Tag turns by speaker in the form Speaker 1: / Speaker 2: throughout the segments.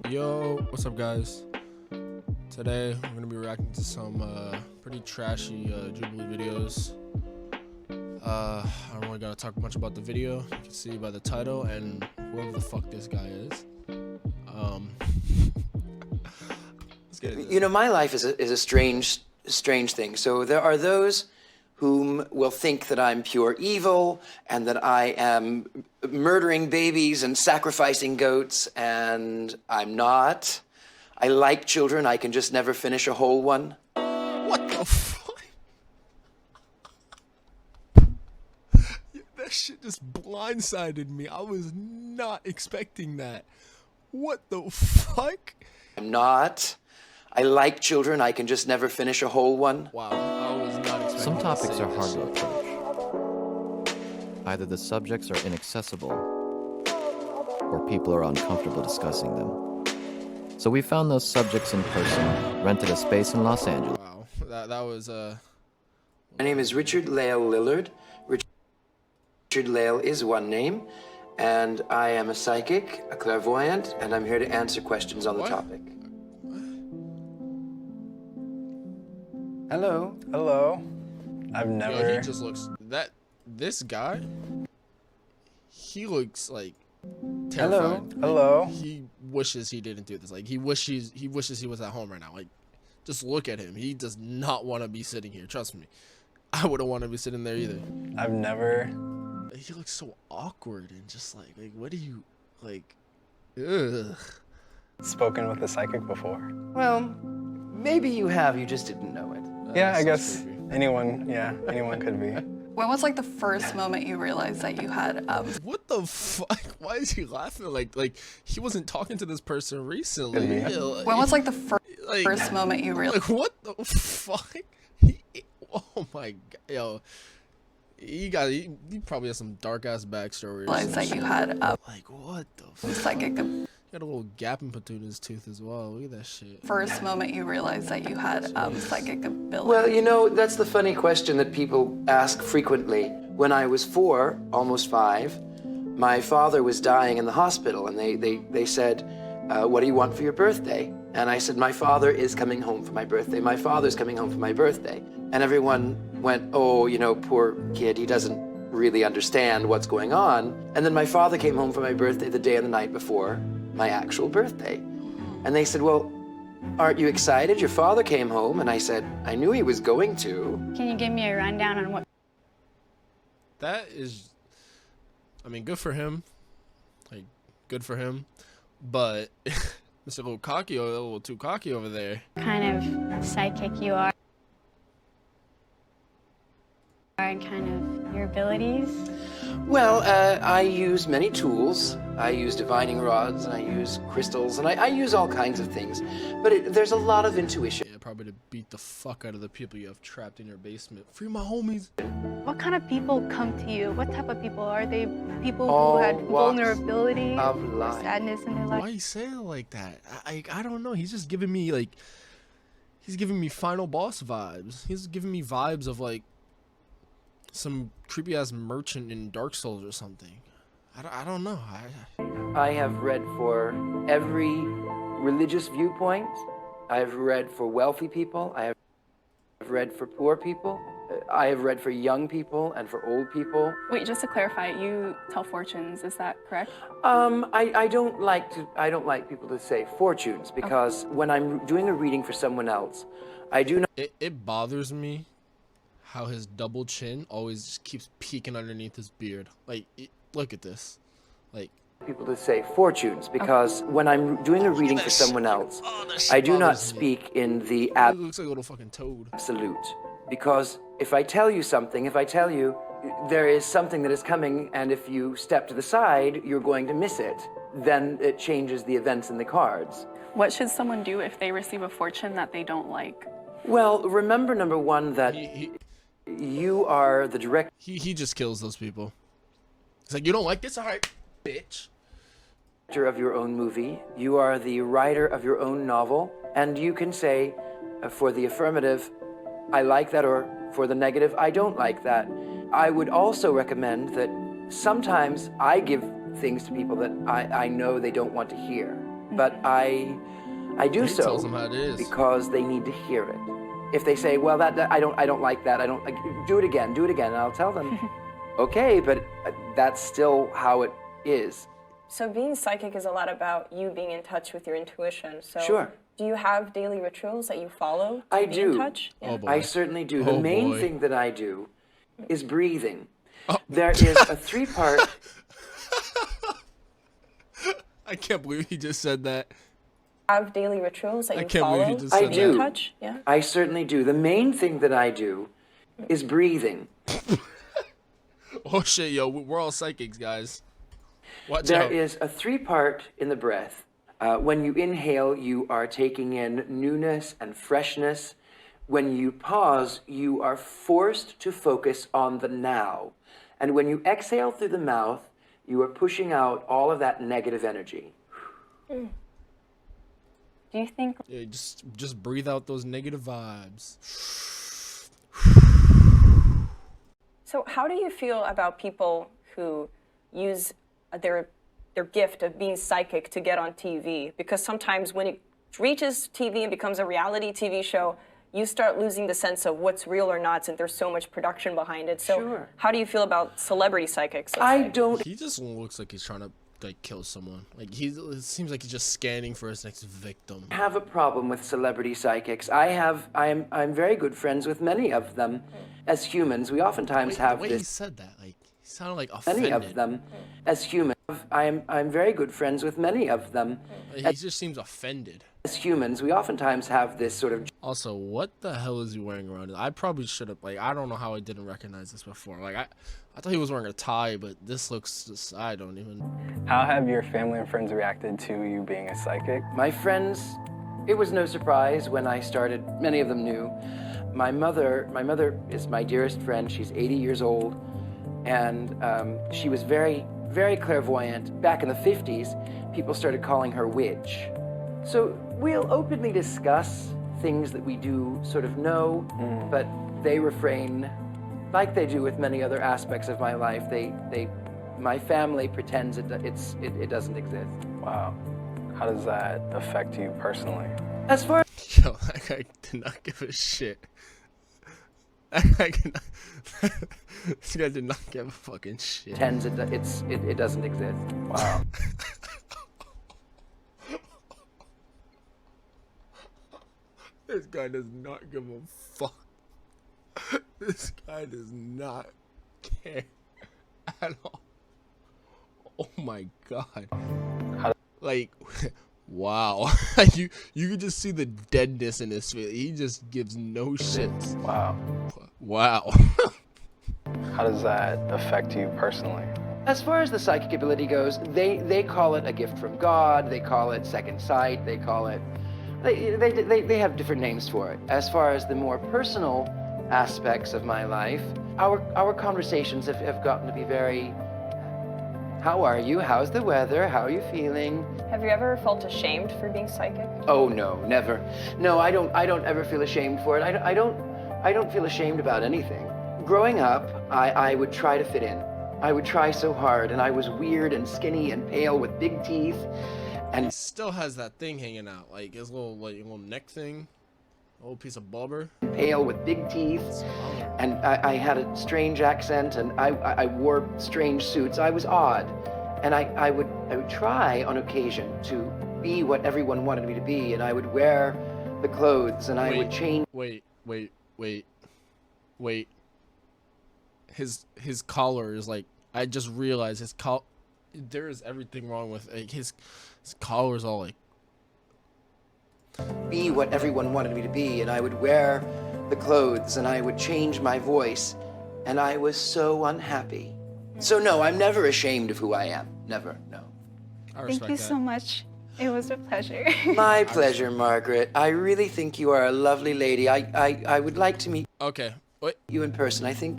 Speaker 1: Yo, what's up guys? Today I'm gonna be reacting to some pretty trashy Jubilee videos. I don't really gotta talk much about the video. You can see by the title and whoever the fuck this guy is. Let's get into this.
Speaker 2: You know, my life is a strange thing. So there are those whom will think that I'm pure evil and that I am murdering babies and sacrificing goats, and I'm not. I like children. I can just never finish a whole one.
Speaker 1: What the fuck? That shit just blindsided me. I was not expecting that. What the fuck?
Speaker 2: I'm not. I like children. I can just never finish a whole one.
Speaker 1: Wow, I was not expecting.
Speaker 3: Some topics
Speaker 1: to
Speaker 3: are hard to
Speaker 1: this.
Speaker 3: approach. Either the subjects are inaccessible, or people are uncomfortable discussing them. So we found those subjects in person, rented a space in Los Angeles.
Speaker 1: Wow, that was
Speaker 2: My name is Richard Lale Lillard. Richard Lale is one name, and I am a psychic, a clairvoyant, and I'm here to answer questions on the
Speaker 1: What?
Speaker 2: topic. Hello.
Speaker 4: Hello. I've never.
Speaker 1: Yo, he just looks this guy. He looks like terrified.
Speaker 4: Hello.
Speaker 1: He wishes he didn't do this. Like he wishes he was at home right now. Like just look at him. He does not want to be sitting here. Trust me. I wouldn't want to be sitting there either.
Speaker 4: I've never.
Speaker 1: He looks so awkward and just like what do you like? Ugh.
Speaker 4: Spoken with a psychic before.
Speaker 2: Well, maybe you have, you just didn't know it.
Speaker 4: Yeah, I
Speaker 1: That's
Speaker 4: guess
Speaker 1: creepy.
Speaker 4: anyone could be.
Speaker 5: When was like the first moment you realized that you had
Speaker 1: What the fuck? Why is he laughing? Like he wasn't talking to this person recently.
Speaker 4: Could be.
Speaker 1: Yeah, like-
Speaker 5: when was like the
Speaker 1: like-
Speaker 5: first moment you realized
Speaker 1: Like what the fuck? Oh my god, yo, he probably has some dark ass backstory. or some
Speaker 5: that you
Speaker 1: shit.
Speaker 5: had
Speaker 1: Like what the fuck?
Speaker 5: psychic
Speaker 1: He got a little gap in between his tooth as well. Look at that shit.
Speaker 5: first moment you realized that you had psychic ability?
Speaker 2: Well, you know, that's the funny question that people ask frequently. When I was 4, almost 5, my father was dying in the hospital, and they said, what do you want for your birthday? And I said, my father is coming home for my birthday. My father's coming home for my birthday. And everyone went, oh, you know, poor kid, he doesn't really understand what's going on. And then my father came home for my birthday the day and the night before my actual birthday. And they said, well, aren't you excited? Your father came home. And I said, I knew he was going to.
Speaker 6: Can you give me a rundown on what?
Speaker 1: That is, I mean, good for him. Like, good for him. But it's a little cocky, a little too cocky over there.
Speaker 6: Kind of psychic you are and kind of your abilities.
Speaker 2: Well, I use many tools. I use divining rods, and I use crystals, and I use all kinds of things. But there's a lot of intuition.
Speaker 1: Yeah, probably to beat the fuck out of the people you have trapped in your basement. Free my homies.
Speaker 7: What kind of people come to you? What type of people? Are they people
Speaker 2: All
Speaker 7: who had
Speaker 2: walks
Speaker 7: vulnerability
Speaker 2: of
Speaker 7: or
Speaker 2: life.
Speaker 7: sadness in their life?
Speaker 1: Why you say it like that? I don't know. He's just giving me like, he's giving me final boss vibes. He's giving me vibes of like some creepy ass merchant in Dark Souls or something. I don't know.
Speaker 2: I have read for every religious viewpoint. I've read for wealthy people. I have read for poor people. I have read for young people and for old people.
Speaker 8: Wait, just to clarify, you tell fortunes, is that correct?
Speaker 2: I don't like people to say fortunes, because when I'm doing a reading for someone else, I do not.
Speaker 1: It bothers me how his double chin always just keeps peeking underneath his beard. Like, look at this. Like,
Speaker 2: People to say fortunes, because when I'm doing a reading for someone else, I do not speak in the
Speaker 1: it looks like a little fucking toad.
Speaker 2: absolute. Because if I tell you something, if I tell you there is something that is coming, and if you step to the side, you're going to miss it, then it changes the events in the cards.
Speaker 8: What should someone do if they receive a fortune that they don't like?
Speaker 2: Well, remember, number one, that you are the director
Speaker 1: He just kills those people. He's like, you don't like this? All right, bitch.
Speaker 2: of your own movie. You are the writer of your own novel. And you can say, for the affirmative, I like that, or for the negative, I don't like that. I would also recommend that sometimes I give things to people that I know they don't want to hear. but I do
Speaker 1: He
Speaker 2: so
Speaker 1: tells them how it is.
Speaker 2: because they need to hear it. If they say, well, that I don't like that, I don't like, do it again, and I'll tell them, okay, but that's still how it is.
Speaker 9: So being psychic is a lot about you being in touch with your intuition. So
Speaker 2: Sure.
Speaker 9: do you have daily rituals that you follow to
Speaker 2: I
Speaker 9: be
Speaker 2: do.
Speaker 9: in touch?
Speaker 1: Oh, boy.
Speaker 2: I certainly do.
Speaker 1: Oh,
Speaker 2: The main
Speaker 1: boy.
Speaker 2: thing that I do is breathing.
Speaker 1: Oh.
Speaker 2: There is a 3-part.
Speaker 1: I can't believe he just said that.
Speaker 9: Have daily rituals that
Speaker 1: I
Speaker 9: you
Speaker 1: can't believe
Speaker 9: follow
Speaker 1: you just
Speaker 2: I
Speaker 1: said
Speaker 9: to be
Speaker 2: do.
Speaker 9: in touch? Yeah.
Speaker 2: I certainly do. The main thing that I do is breathing.
Speaker 1: Oh shit, yo, we're all psychics, guys. Watch
Speaker 2: There
Speaker 1: out.
Speaker 2: is a 3-part in the breath. When you inhale, you are taking in newness and freshness. When you pause, you are forced to focus on the now. And when you exhale through the mouth, you are pushing out all of that negative energy.
Speaker 6: Do you think
Speaker 1: Yeah, just breathe out those negative vibes.
Speaker 9: So how do you feel about people who use their gift of being psychic to get on TV? Because sometimes when it reaches TV and becomes a reality TV show, you start losing the sense of what's real or not, and there's so much production behind it. So
Speaker 2: Sure.
Speaker 9: how do you feel about celebrity psychics? let's
Speaker 2: I
Speaker 9: say?
Speaker 2: don't
Speaker 1: He just looks like he's trying to like kill someone. Like it seems like he's just scanning for his next victim.
Speaker 2: have a problem with celebrity psychics. I'm very good friends with many of them. As humans, we oftentimes
Speaker 1: Wait,
Speaker 2: have
Speaker 1: the way he
Speaker 2: this.
Speaker 1: said that, like he sounded like
Speaker 2: Many
Speaker 1: offended.
Speaker 2: of them. As humans, I'm very good friends with many of them.
Speaker 1: Like, he just seems offended.
Speaker 2: As humans, we oftentimes have this sort of
Speaker 1: Also, what the hell is he wearing around? I probably should have I don't know how I didn't recognize this before. Like I thought he was wearing a tie, but this looks just, I don't even.
Speaker 4: How have your family and friends reacted to you being a psychic?
Speaker 2: my friends. It was no surprise when I started. Many of them knew. My mother is my dearest friend. She's 80 years old, and she was very, very clairvoyant. Back in the 50s, people started calling her witch. So we'll openly discuss things that we do sort of know, but they refrain, like they do with many other aspects of my life. My family pretends it doesn't exist.
Speaker 4: Wow. How does that affect you personally?
Speaker 2: As far
Speaker 1: Yo, that guy did not give a shit. That guy did not, this guy did not give a fucking shit.
Speaker 2: pretends it doesn't exist.
Speaker 4: Wow.
Speaker 1: This guy does not give a fuck. This guy does not care at all. Oh my god. Like, wow. you could just see the deadness in his face. He just gives no shits.
Speaker 4: Wow.
Speaker 1: Wow.
Speaker 2: How does that affect you personally? As far as the psychic ability goes, they call it a gift from God. They call it second sight. They call it. They have different names for it. As far as the more personal aspects of my life, our conversations have gotten to be very. How are you? How's the weather? How are you feeling?
Speaker 9: Have you ever felt ashamed for being psychic?
Speaker 2: Oh no, never. No, I don't ever feel ashamed for it. I don't feel ashamed about anything. Growing up, I would try to fit in. I would try so hard, and I was weird and skinny and pale with big teeth. And
Speaker 1: He still has that thing hanging out, like his little neck thing, a little piece of blubber.
Speaker 2: pale with big teeth, and I had a strange accent, and I wore strange suits. I was odd, and I would try on occasion to be what everyone wanted me to be, and I would wear the clothes, and I would change.
Speaker 1: Wait. His collar is like, I just realized his collar. There is everything wrong with his collar is all like.
Speaker 2: Be what everyone wanted me to be, and I would wear the clothes, and I would change my voice, and I was so unhappy. So no, I'm never ashamed of who I am. Never, no.
Speaker 1: I respect
Speaker 7: Thank you
Speaker 1: that.
Speaker 7: so much. It was a pleasure.
Speaker 2: My pleasure, Margaret. I really think you are a lovely lady. I would like to meet
Speaker 1: Okay. Wait.
Speaker 2: you in person. I think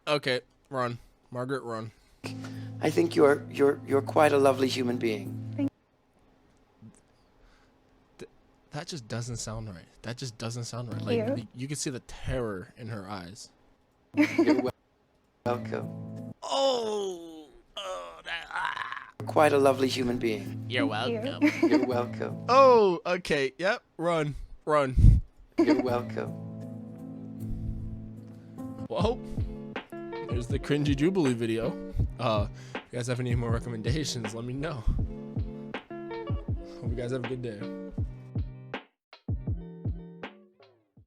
Speaker 1: Okay. Run, Margaret. Run.
Speaker 2: you're quite a lovely human being.
Speaker 1: That just doesn't sound right. That just doesn't sound right. Like
Speaker 7: You?
Speaker 1: you can see the terror in her eyes.
Speaker 2: You're welcome.
Speaker 1: Oh.
Speaker 2: quite a lovely human being.
Speaker 1: You're welcome.
Speaker 2: You're welcome.
Speaker 1: Oh, okay. Yep. Run. Run.
Speaker 2: You're welcome.
Speaker 1: Well, there's the cringy Jubilee video. If you guys have any more recommendations, let me know. Hope you guys have a good day.